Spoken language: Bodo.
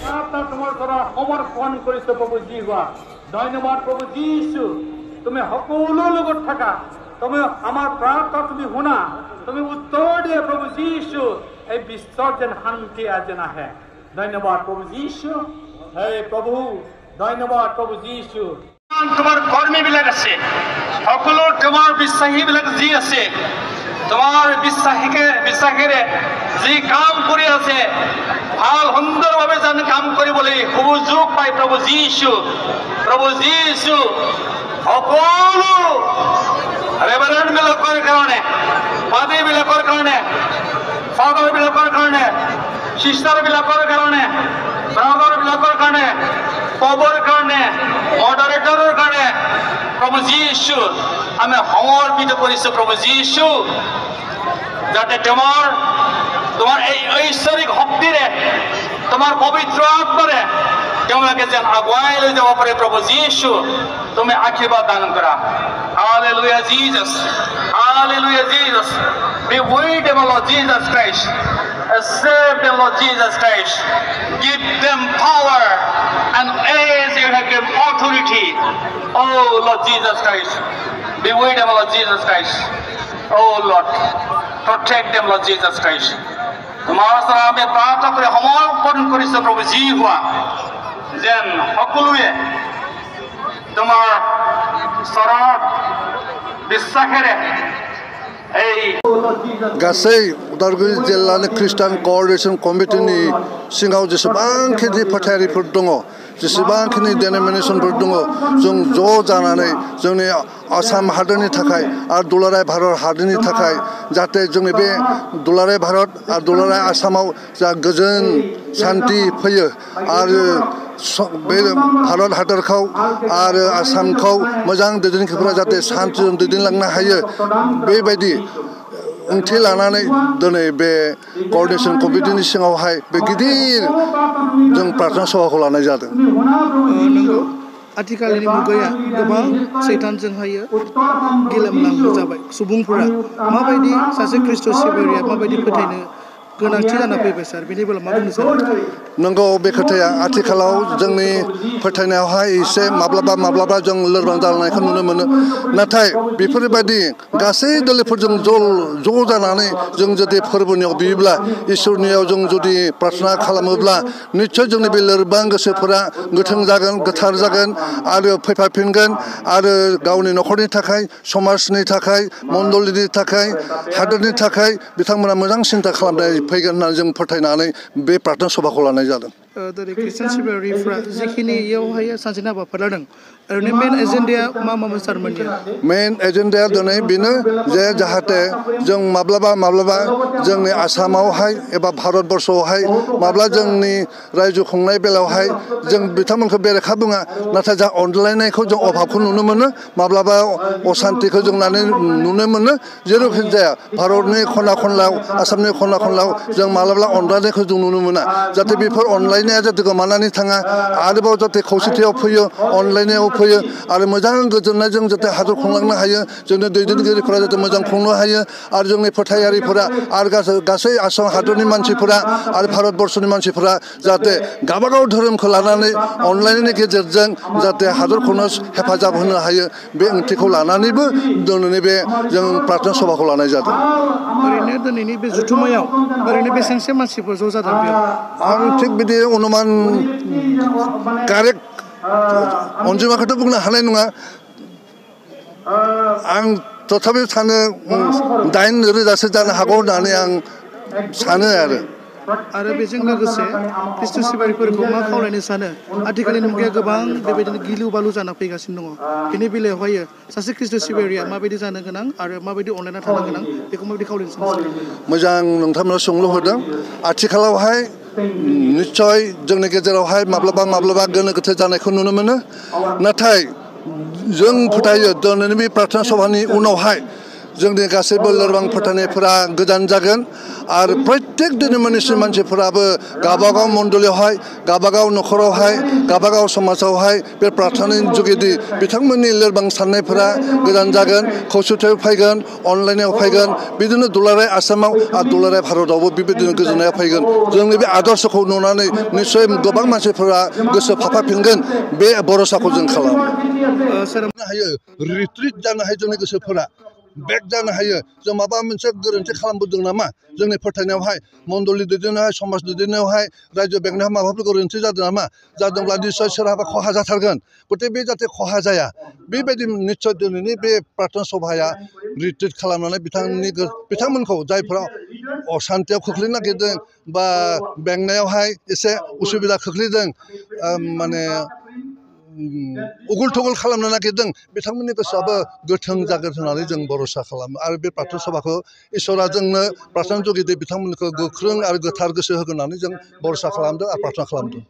প্রার্থনা তোমার দ্বারা সমর্পণ করেছে প্রভু জিহ্বা ধন্যবাদ প্রভু যীশু তুমি সকলো লগত থাকা তুমি আমার প্রার্থনা তুমি শুনা তুমি উত্তর দিয়ে প্রভু যীশু এই বিশ্বৰ যেন শান্তি যেন আহে ধন্যবাদ প্রভু যীশু হে প্রভু ধন্যবাদ প্রভু যীশু তোমার কর্মী বিলাক আছে সকলো তোমার বিশ্বাসী বিলাক যি আছে তোমার বিশ্বাসীৰে যি কাম কৰি আছে ভাল সুন্দৰভাৱে যেন কাম কৰিবলৈ সুযোগ পায় প্ৰভু যীশু সকলো ৰেভাৰেণ্ড বিলাকৰ কাৰণে পাদ্ৰী বিলাকৰ কাৰণে ফাদাৰ বিলাকৰ কাৰণে সিস্টাৰ বিলাকৰ কাৰণে ব্ৰাদাৰ বিলাকৰ কাৰণে পবৰ কাৰণে মডাৰেটৰৰ কাৰণে প্ৰভু যীশু আমি সমৰ্পিত কৰিছো প্ৰভু যীশু যাতে তোমাৰ এই ঐশ্বৰিক শক্তিৰে তোমাৰ পবিত্ৰ আত্মাৰে তেওঁলোকে যেন আগুৱাই লৈ যাব পাৰে প্ৰভু যীশু তুমি আশীৰ্বাদ দান কৰা Hallelujah Jesus be with them Lord Jesus Christ save them Lord Jesus Christ give them power and as you have given authority oh Lord Jesus Christ be with them Lord Jesus Christ oh Lord protect them Lord Jesus Christ তোমাৰ ওচৰত আমি প্ৰাৰ্থনা কৰি সমৰ্পণ কৰিছো প্ৰভু জিহ্বা যেন সকলোৱে তোমাৰ চৰণত বিশ্বাসেৰে এই गासै उदालगुरि जिल्लानि ख्रिस्टान कोअर्डिनेशन कमिटिनि सिङाव जेसेबांखिनि फोथायारिफोर दङ जेसेबांखिनि डेनोमिनेसनफोर दङ जों ज' जानानै जोंनि आसाम हादोरनि थाखाय आरो दुलाराय भारत हादोरनि थाखाय जाहाथे जोंनि बे दुलाराय भारत आरो दुलाराय आसामाव जा गोजोन शान्ति फैयो आरो बे भारत हादरखौ आरो आसामखौ मोजां दैदेनगिरिफोरा जाहाथे शान्तिजों दैदेनलांनो हायो बेबायदि ओंथि लानानै दिनै बे कोअर्डिनेशन कमिटिनि सिङावहाय बे गिदिर जों प्रार्थना सभाखौ लानाय जादों नंगौ आथिखालनि मुगाया गोबां सैतानजोंहायो गेलेमलांनो जाबाय सुबुंफोरा माबायदि सासे ख्रिस्ट' सिबियारिया माबायदि फोथायनो गोनांथि जाना फैबाय सार बेनि बेलायाव मा बुंनो सानो नंगौ बे खोथाया आथिखालाव जोंनि फोथायनायावहाय एसे माब्लाबा जों लोरबां जालांनायखौ नुनो मोनो नाथाय बेफोरबायदि गासै दोलोफोरजों ज' जानानै जों जुदि फोरबोनियाव बियोब्ला इसोरनियाव जों जुदि प्रार्थना खालामोब्ला निस्सय जोंनि बे लोरबां गोसोफोरा गोथों जागोन गोथार जागोन आरो फैफाफिनगोन आरो गावनि न'खरनि थाखाय समाजनि थाखाय मण्डलिनि थाखाय हादोरनि थाखाय बिथांमोना मोजां सिन्ता खालामनाय फैगोन होननानै जों फोथायनानै बे प्रार्थना सभाखौ लानाय जादों दिनै ख्रिस्टान सिबियारिफ्रा जिखिनि इयावहाय सानसेनि हाबाफारि लादों ओरैनो मेन एजेन्डाया मा सारमोननिया मेन एजेन्डाया दिनै बेनो जे जाहाथे जों माब्लाबा जोंनि आसामावहाय एबा भारतबर्षआवहाय माब्ला जोंनि रायजो खुंनाय बेलायावहाय जों बिथांमोनखौ बेरेखा बुङा नाथाय जों अनज्लायनायखौ जों अभाबखौ नुनो मोनो माब्लाबा असान्तिखौ जों नुनो मोनो जेरैखि जाया भारतनि खना खनलायाव आसामनि खना खनलायाव जों माब्लाबा अनज्लायनायखौ जों नुनो मोना जाहाथे बेफोर अनलायनाया जाहाथे गोमानानै थाङा आरोबाव जाहाथे खौसेथियाव फैयो अनलायनायाव फैयो आरो मोजां गोजोननायजों जाहाथे हादर खुंलांनो हायो जोंनि दैदेनगिरिफोरा जाहाथे मोजां खुंनो हायो आरो जोंनि फोथायारिफोरा आरो गासै आसाम हादरनि मानसिफोरा आरो भारतबर्षनि मानसिफोरा जाहाथे गावबागाव धोरोमखौ लानानै अनलायनायनि गेजेरजों जाहाथे हादरखौनो हेफाजाब होनो हायो बे ओंथिखौ लानानैबो दिनैनि बे जों प्रार्थना सभाखौ लानाय जादों ओरैनो दिनैनि बे जुथुमायाव ओरैनो बेसेबांसो मानसिफोर ज' जादों बेयाव आं थिग बिदि अनुमान कारेक्ट अनजिमाखौथ' बुंनो हानाय नङा आं तथापि सानो 8,000 जानो हागौ होननानै आं सानो आरो बेजों लोगोसे ख्रिस्ट' सिबियारिफोरखौ मा खावलायनो सानो आथिखालनि मुगाया गोबां बेबायदिनो गिलु बालु जाना फैगासिनो दङ बेनि बेलायावहाय सासे ख्रिस्ट' सिबियारिया माबायदि जानो गोनां आरो माबायदि अनलायना थानो गोनां बेखौ माबायदि खावलायनो सानो मोजां नोंथांमोना सोंलु होदों आथिखालावहाय निश्चय जोंनि गेजेरावहाय माब्लाबा गोनो गोथो जानायखौ नुनो मोनो नाथाय जों फोथायो दिनैनि बे प्रार्थना सभानि उनावहाय जोंनि गासैबो लोरबां फोथायनायफोरा गोजान जागोन आरो प्रत्येक धोरोमनि मानसिफोराबो गावबागाव मण्डलीयावहाय गावबागाव न'खरावहाय गावबागाव समाजावहाय बे प्रार्थनानि जुगेदि बिथांमोननि लोरबां साननायफोरा गोजान जागोन खौसेथियाव फैगोन अनलायनायाव फैगोन बिदिनो दुलाराय आसामाव आरो दुलाराय भारतआवबो बेबायदिनो गोजोननाया फैगोन जोंनि बे आदर्शखौ नुनानै निस्सय गोबां मानसिफोरा गोसो फाफाफिनगोन बे भरसाखौ जों खालामो हायो रिट्रिट जानो हायो जोंनि गोसोफोरा बेक जानो हायो जों माबा मोनसे गोरोन्थि खालामबोदों नामा जोंनि फोथायनायावहाय मण्डली दैदेननायावहाय समाज दैदेननायावहाय रायजो बेंनायाव माबाफोर गोरोन्थि जादों नामा जादोंब्ला निस्सय सोरहाबा खहा जाथारगोन गथिखे बे जाहाथे खहा जाया बेबायदि निस्सय दिनैनि बे प्रार्थना सभाया रिट्रिट खालामनानै बिथांमोनखौ जायफोरा असान्थियाव खोख्लैनो नागिरदों बा बेंनायावहाय एसे उसुबिदा खोख्लैदों माने उगुल थुगुल खालामनो नागिरदों बिथांमोननि गोसोआबो गोथों जागोन होननानै जों भरसा खालामो आरो बे प्रार्थना सभाखौ इसोरा जोंनो प्रार्थना जुगिदि बिथांमोनखौ गोख्रों आरो गोथार गोसो होगोन होननानै जों भरसा खालामदों आरो प्रार्थना खालामदों